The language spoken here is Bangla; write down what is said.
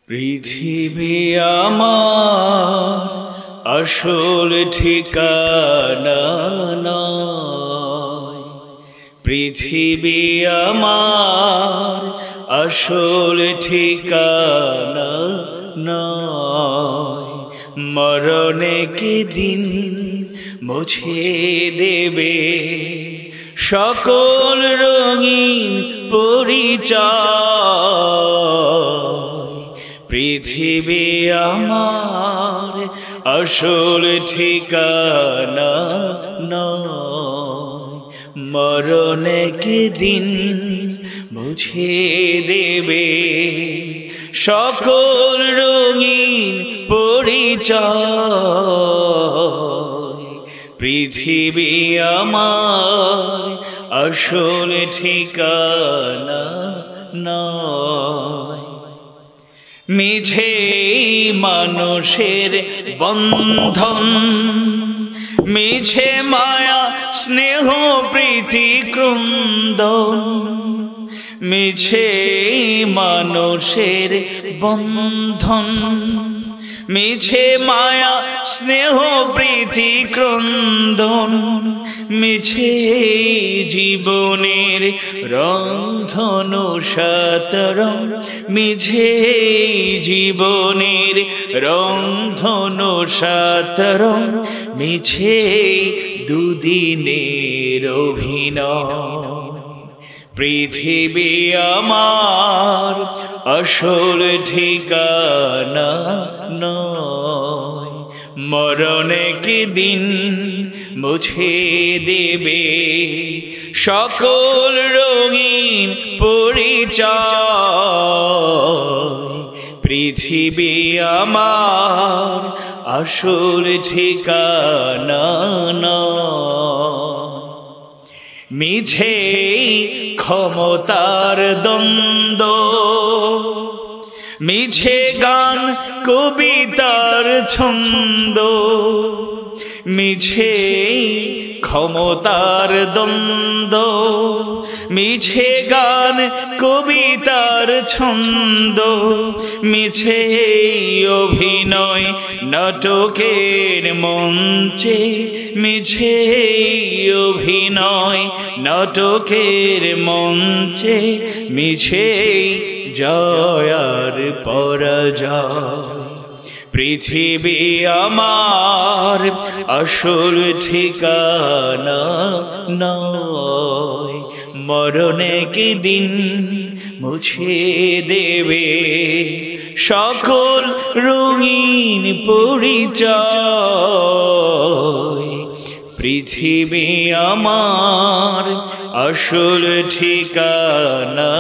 পৃথিবী আমার আসল ঠিকানা নয়, পৃথিবী আমার আসল ঠিকানা নয়। মরণে কি দিন মুছে দেবে সকল রঙিন পরিচয়। পৃথিবী আমার আসল ঠিকানা নয়, মরণে কি দিন মুছে দেবে সকল রঙিন পরিচয়। পৃথিবী আমার আসল ঠিকানা নয়। মিছে মানুষের বন্ধন, মিছে মায়া স্নেহ প্রীতি ক্রন্দন, মিছে মানুষের বন্ধন, মিছে মায়া স্নেহ প্রীতি ক্রন্দন, মিছে জীবনের রংধনু সাতরং, মিছে জীবনের রংধনু সাতরং, মিছে দুদিনের অভিনয়। পৃথিবী আমার আসল ঠিকানা নয়, মরণে কি দিন মুছে দেবে সকল রঙিন পরিচয়। পৃথিবী আমার আসল ঠিকানা নয়। মিছে ক্ষমতার দ্বন্দ্ব, মিছে গান কবিতার ছন্দ, মিছে ক্ষমতার দ্বন্দ্ব, মিছে গান কবিতার ছন্দ, মিছে অভিনয় নাটকের মঞ্চে, মিছে অভিনয় নাটকের মঞ্চে, মিছে জয় আর পরাজয়। পৃথিবী আমার আসল ঠিকানা নয়, মরণে কি দিন মুছে দেবে সকল রঙিন পরিচয়। পৃথিবী আমার আসল ঠিকানা